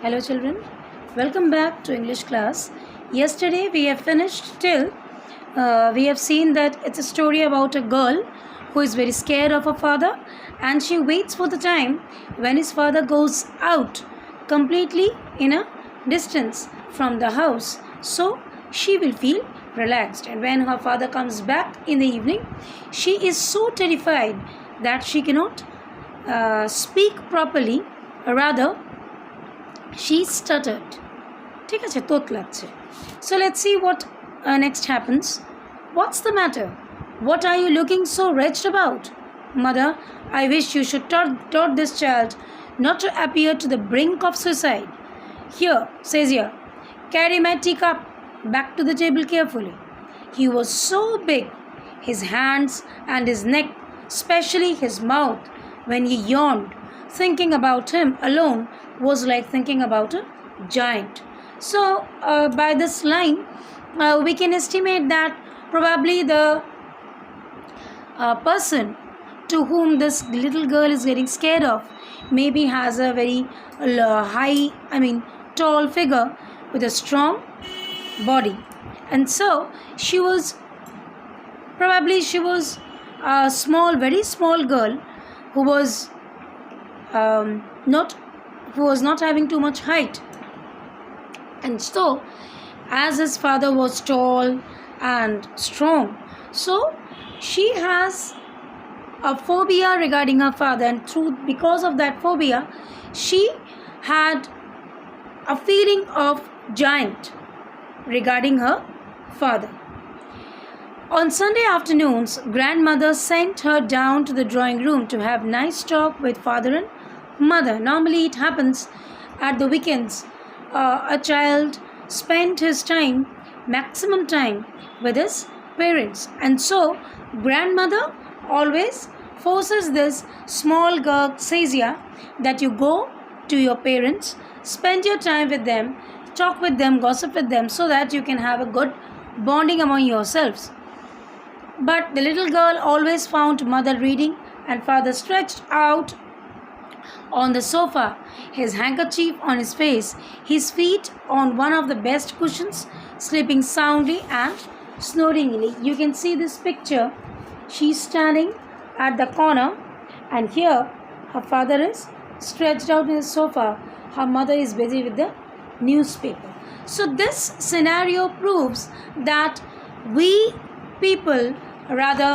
Hello children, welcome back to English class. Yesterday we have finished till we have seen that it's a story about a girl who is very scared of her father and she waits for the time when his father goes out completely in a distance from the house, so she will feel relaxed, and when her father comes back in the evening she is so terrified that she cannot speak properly, rather she stuttered. ঠিক আছে তোত লাগছে. So let's see what next happens. What's the matter? What are you looking so wretched about? Mother, I wish you should taught this child not to appear to the brink of suicide. Here, Sazia, carry my teacup back to the table carefully. He was so big, his hands and his neck, especially his mouth, when he yawned. Thinking about him alone was like thinking about a giant. So by this line we can estimate that probably the person to whom this little girl is getting scared of maybe has a very tall figure with a strong body, and so she was a very small girl who was not having too much height. And so as his father was tall and strong, so she has a phobia regarding her father, and because of that phobia she had a feeling of giant regarding her father. On Sunday afternoons, grandmother sent her down to the drawing room to have nice talk with father and mother. Normally it happens at the weekends. A child spent his maximum time with his parents, and so grandmother always forces this small girl Sazia that you go to your parents, spend your time with them, talk with them, gossip with them, so that you can have a good bonding among yourselves. But the little girl always found mother reading and father stretched out on the sofa, his handkerchief on his face, his feet on one of the best cushions, sleeping soundly and snoringly. You can see this picture. She's standing at the corner, and here her father is stretched out in the sofa. Her mother is busy with the newspaper. So this scenario proves that we people, rather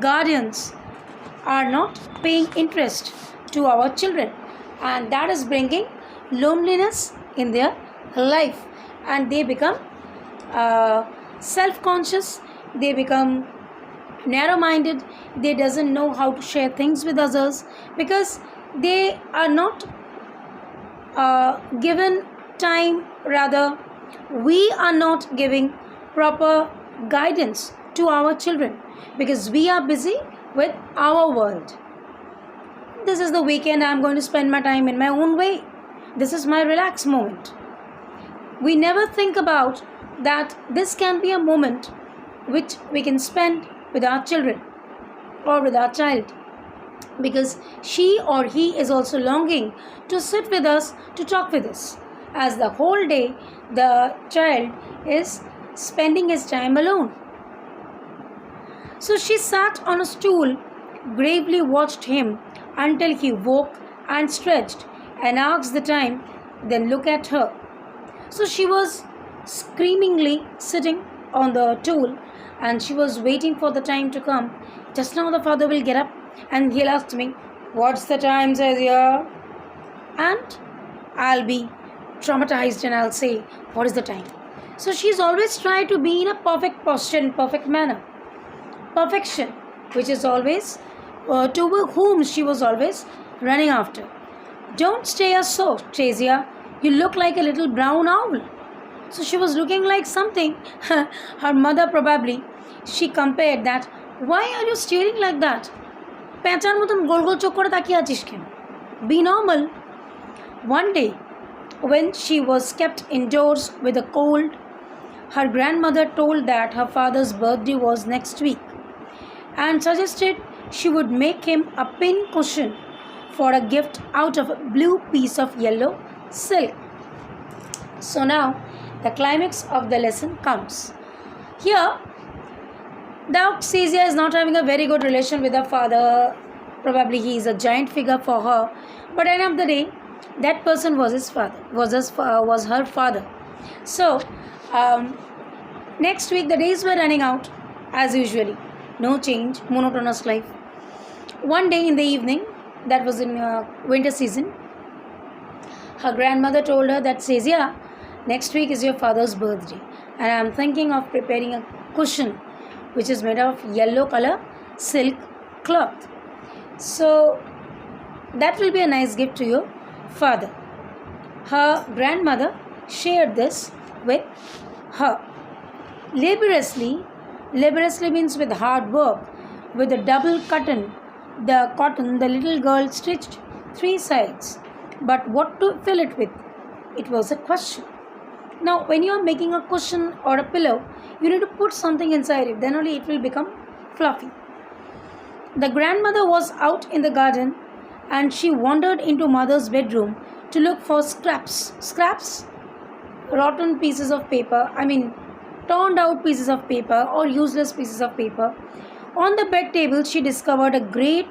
guardians, are not paying interest to our children, and that is bringing loneliness in their life, and they become self-conscious, they become narrow-minded, they doesn't know how to share things with others because they are not given time, rather we are not giving proper guidance to our children because we are busy with our world. This is the weekend, I'm going to spend my time in my own way. This is my relaxed moment. We never think about that this can be a moment which we can spend with our children or with our child, because she or he is also longing to sit with us, to talk with us, as the whole day the child is spending his time alone. So she sat on a stool, gravely watched him until he woke and stretched and asked the time, then looked at her. So she was screamingly sitting on the stool and she was waiting for the time to come. Just now the father will get up and he'll ask me, what's the time, Sazia? And I'll be traumatized and I'll say, what is the time? So she's always tried to be in a perfect posture, in perfect manner. Perfection, which is always to whom she was always running after. Don't stare so, Sazia. You look like a little brown owl. So she was looking like something. Her mother probably, she compared that. Why are you staring like that? পেঁচার মতন গোল গোল চোখ করে তাকিয়ে আছিস কেন? Be normal. One day, when she was kept indoors with a cold, her grandmother told that her father's birthday was next week and suggested she would make him a pin cushion for a gift out of a blue piece of yellow silk. So now the climax of the lesson comes. Here, now Kezia is not having a very good relation with her father. Probably he is a giant figure for her. But at the end of the day, that person was his father, was her father. So next week the days were running out as usually. No change, monotonous life. One day in the evening, that was in winter season, her grandmother told her that Kezia, next week is your father's birthday, and I am thinking of preparing a cushion which is made of yellow color silk cloth. So that will be a nice gift to your father. Her grandmother shared this with her. Laboriously means with hard work, with a double cotton. The little girl stitched 3 sides. But what to fill it with? It was a question. Now, when you are making a cushion or a pillow, you need to put something inside it. Then only it will become fluffy. The grandmother was out in the garden and she wandered into mother's bedroom to look for scraps. Scraps? Rotten pieces of paper. Turned out pieces of paper or useless pieces of paper. On the bed table, she discovered a great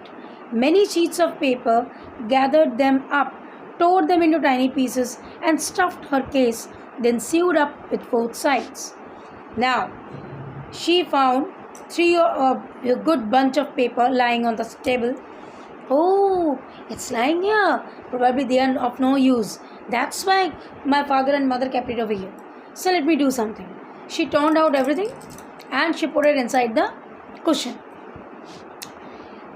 many sheets of paper, gathered them up, tore them into tiny pieces, and stuffed her case, then sewed up with 4 sides. Now, she found a good bunch of paper lying on the table. Oh, it's lying here. Probably they are of no use. That's why my father and mother kept it over here. So let me do something. She turned out everything and she put it inside the cushion.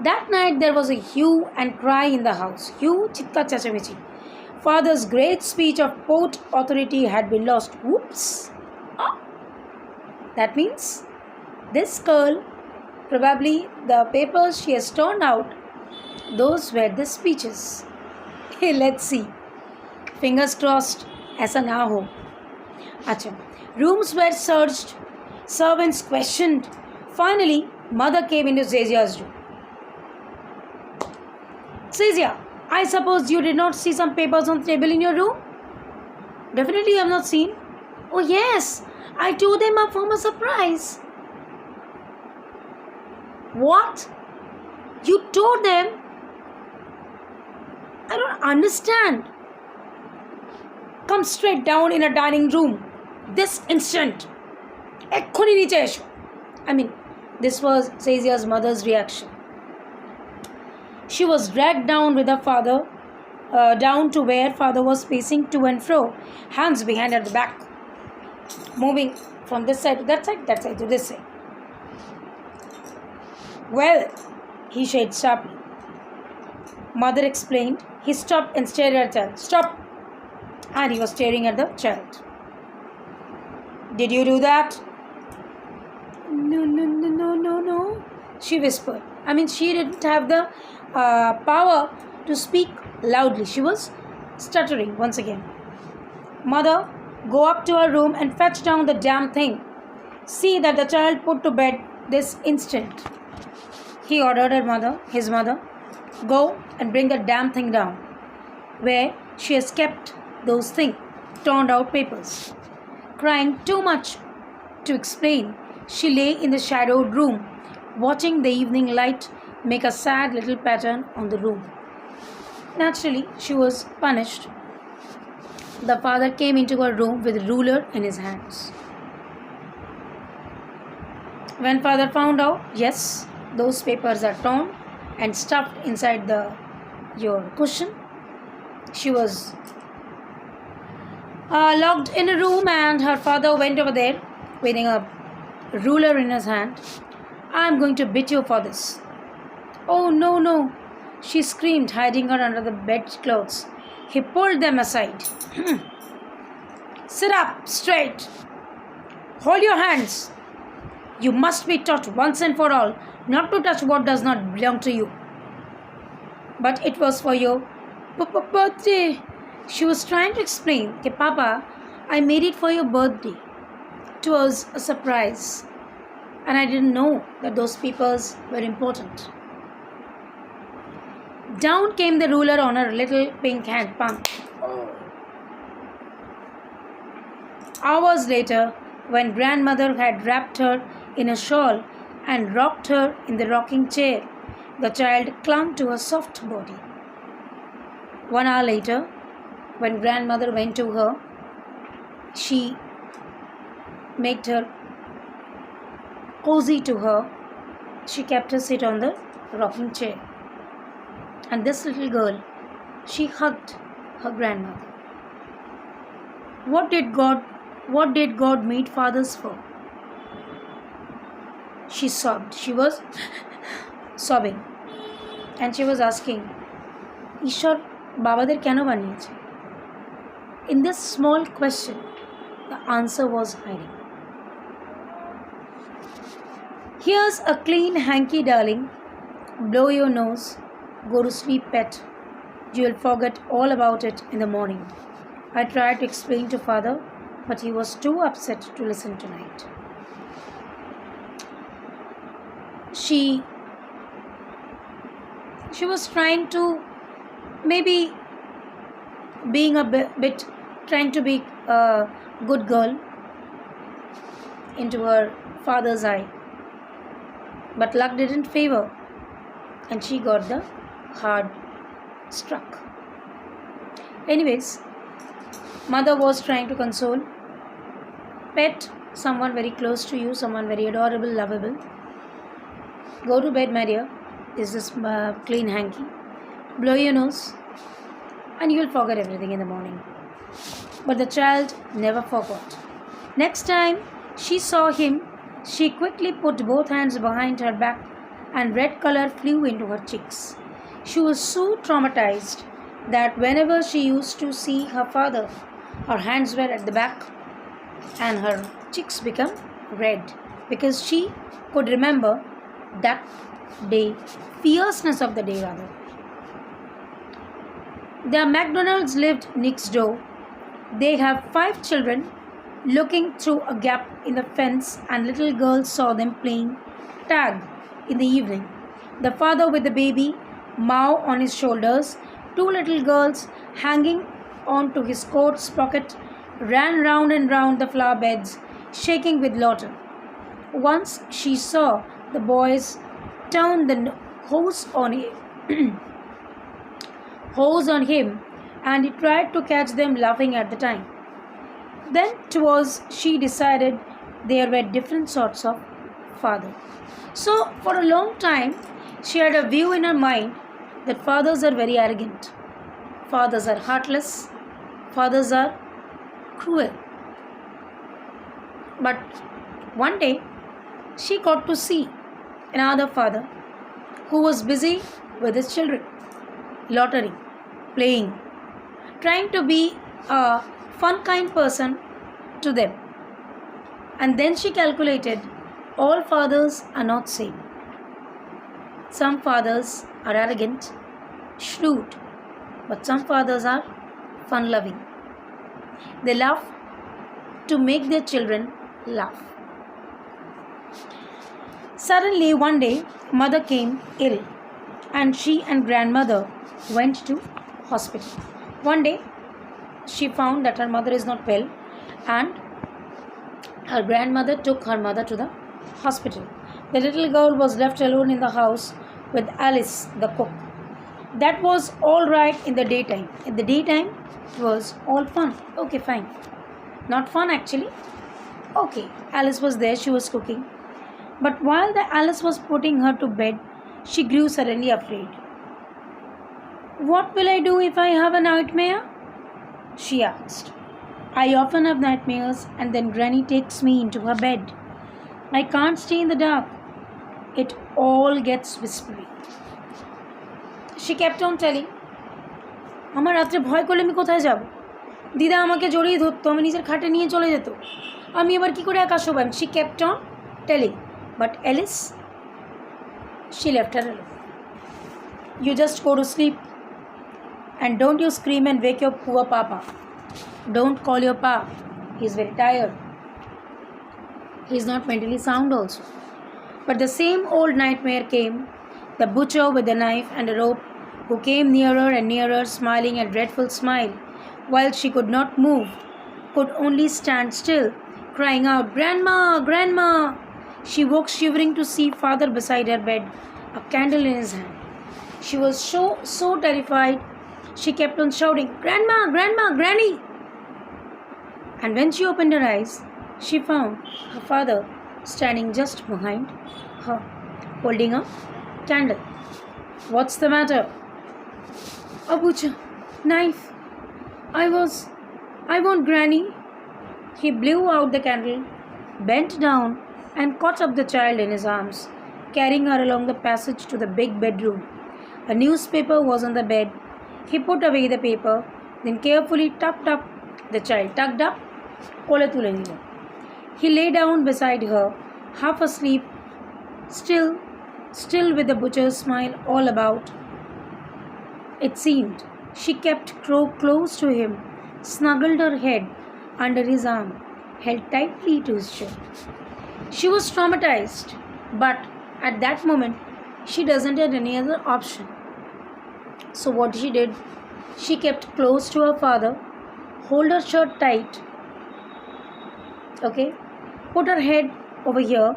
That night there was a hue and cry in the house. Hue chitka chachamichi. Father's great speech of Port Authority had been lost. Whoops! Ah. That means this girl, probably the papers she has turned out, those were the speeches. Let's see. Fingers crossed. Aisa na ho. Acha. Rooms were searched. Servants questioned. Finally, mother came into Kezia's room. Kezia, I suppose you did not see some papers on the table in your room? Definitely you have not seen. Oh yes, I tore them up for a surprise. What? You tore them? I don't understand. Come straight down in a dining room. This instant. This was Kezia's mother's reaction. She was dragged down with her father, down to where father was pacing to and fro, hands behind at the back, moving from this side to that side to this side. Well, he said sharply. Mother explained. He stopped and stared at the child. Stop! And he was staring at the child. Did you do that? No, she whispered. She didn't have the power to speak loudly. She was stuttering once again. Mother, go up to her room and fetch down the damn thing. See that the child put to bed this instant. He ordered his mother, go and bring the damn thing down, where she has kept those turned out papers. Crying too much to explain, she lay in the shadowed room, watching the evening light make a sad little pattern on the room. Naturally, she was punished. The father came into her room with a ruler in his hands. When father found out, yes, those papers are torn and stuffed inside your cushion, she was locked in a room, and her father went over there, waving a ruler in his hand. I'm going to beat you for this. Oh, no, she screamed, hiding her under the bedclothes. He pulled them aside. Sit up straight. Hold your hands. You must be taught once and for all not to touch what does not belong to you. But it was for your birthday. She was trying to explain, okay, Papa, I made it for your birthday. It was a surprise. And I didn't know that those papers were important. Down came the ruler on her little pink hand palm. Hours later, when grandmother had wrapped her in a shawl and rocked her in the rocking chair, the child clung to her soft body. 1 hour later, when grandmother went to her, she made her cozy to her. She kept her sit on the rocking chair. And this little girl, she hugged her grandmother. What did God made fathers for? She sobbed. She was sobbing. And she was asking, Ishwar বাবাদের কেন বানিয়েছে? In this small question, the answer was hiding. Here's a clean hanky, darling. Blow your nose. Go to sleep, pet. You will forget all about it in the morning. I tried to explain to father, but he was too upset to listen tonight. She was trying to, maybe being a bit trying to be a good girl into her father's eye, but luck didn't favor, and she got the hard struck. Anyways, mother was trying to console, pet someone very close to you, someone very adorable, lovable. Go to bed, my dear. This is clean hanky. Blow your nose and you will forget everything in the morning. But the child never forgot. Next time she saw him, she quickly put both hands behind her back and red color flew into her cheeks. She was so traumatized that whenever she used to see her father, her hands were at the back and her cheeks became red, because she could remember that day, fierceness of the day rather. The McDonald's lived next door. They have 5 children. Looking through a gap in the fence, and little girls saw them playing tag in the evening. The father with the baby Mao on his shoulders, 2 little girls hanging on to his coat's pocket, ran round and round the flower beds, shaking with laughter. Once she saw the boys turn the hose on him, and he tried to catch them laughing at the time. Then she decided there were different sorts of father. So for a long time she had a view in her mind that fathers are very arrogant, fathers are heartless, fathers are cruel. But one day she got to see another father who was busy with his children, loitering, playing, trying to be a fun kind person to them. And then she calculated, all fathers are not same. Some fathers are arrogant, shrewd, but some fathers are fun loving. They love to make their children laugh. Suddenly one day mother came ill, and she and grandmother went to hospital. One day she found that her mother is not well, and her grandmother took her mother to the hospital. The little girl was left alone in the house with Alice, the cook. That was all right in the daytime. In the daytime, it was all fun. Okay, fine. Not fun actually. Okay, Alice was there, she was cooking. But while the Alice was putting her to bed, she grew suddenly afraid. What will I do if I have a nightmare? She asked. I often have nightmares, and then Granny takes me into her bed. I can't stay in the dark. It all gets whispery. She kept on telling, আমার রাত্রে ভয় করলে আমি কোথায় যাব? দিদা আমাকে জড়িয়ে ধরতো, আমি নিজের খাটে নিয়ে চলে যেত, আমি এবার কি করে একা শোবাম? She kept on telling. But Alice, she left her alone. You just go to sleep, and don't you scream and wake your poor papa. Don't call your pa. He's very tired. He's not mentally sound also. But the same old nightmare came. The butcher with a knife and a rope, who came nearer and nearer, smiling a dreadful smile, while she could not move. could only stand still, crying out, "Grandma! Grandma!" She woke shivering to see father beside her bed, a candle in his hand. She was so terrified, she kept on shouting, "Grandma! Grandma! Granny!" And when she opened her eyes, she found her father standing just behind her, holding a candle. "What's the matter?" "A butcher. Knife. I want Granny." He blew out the candle, bent down, and caught up the child in his arms, carrying her along the passage to the big bedroom. A newspaper was on the bed. He put away the paper, then carefully tucked up the child. Tucked up? Kole tule nilo. He lay down beside her, half asleep, still with the butcher's smile all about. It seemed she kept close to him, snuggled her head under his arm, held tightly to his chin. She was traumatized, but at that moment, she doesn't have any other option. So what she did, she kept close to her father, hold her shirt tight, okay, put her head over here,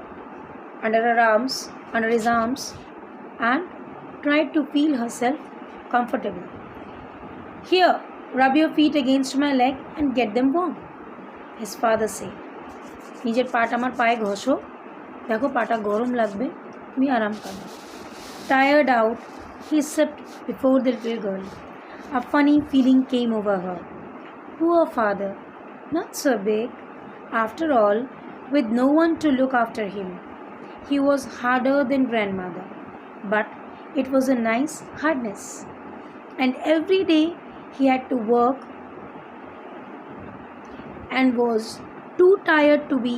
under his arms, and tried to feel herself comfortable. "Here, rub your feet against my leg and get them warm," his father said. নিজের পাটা আমার পায়ে ঘষো, দেখো পাটা গরম লাগবে, তুমি আরাম পাবে। Tired out, he slipped before the little girl. A funny feeling came over her. Poor father, not so big. After all, with no one to look after him. He was harder than grandmother, but it was a nice hardness. And every day he had to work and was too tired to be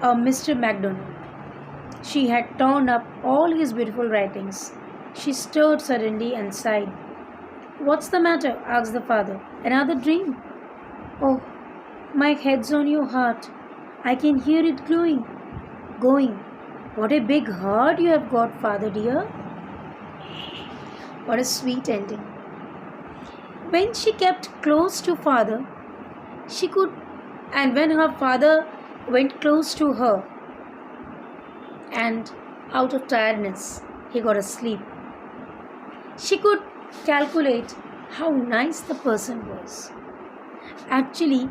a Mr. MacDonald. She had torn up all his beautiful writings. She stirred suddenly and sighed. "What's the matter?" asked the father. "Another dream?" "Oh, my head's on your heart. I can hear it going. What a big heart you have got, father dear." What a sweet ending. When she kept close to father, and when her father went close to her, and out of tiredness, he got asleep, she could calculate how nice the person was. Actually,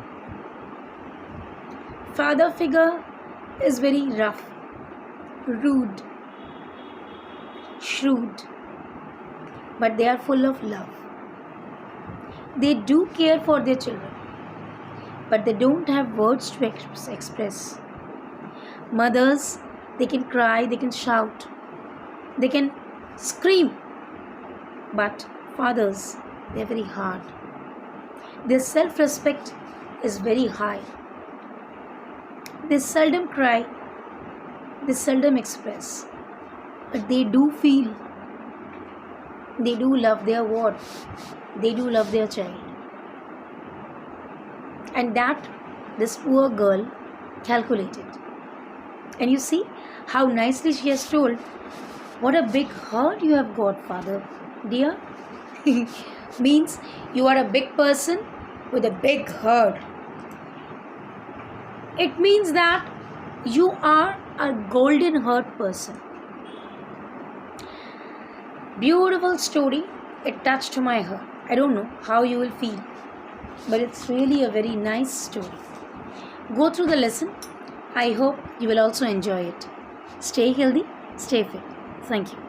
father figure is very rough, rude, shrewd, but they are full of love. They do care for their children, but they don't have words to express. Mothers, they can cry, they can shout, they can scream, but fathers, they're very hard. Their self-respect is very high. They seldom cry, they seldom express, but they do feel. They do love their ward. They do love their child. And that this poor girl calculated. And you see how nicely she has told, "What a big heart you have got, father dear." Means you are a big person with a big heart. It means that you are a golden heart person. Beautiful story. It touched my heart. I don't know how you will feel, but it's really a very nice story. Go through the lesson. I hope you will also enjoy it. Stay healthy, stay fit. Thank you.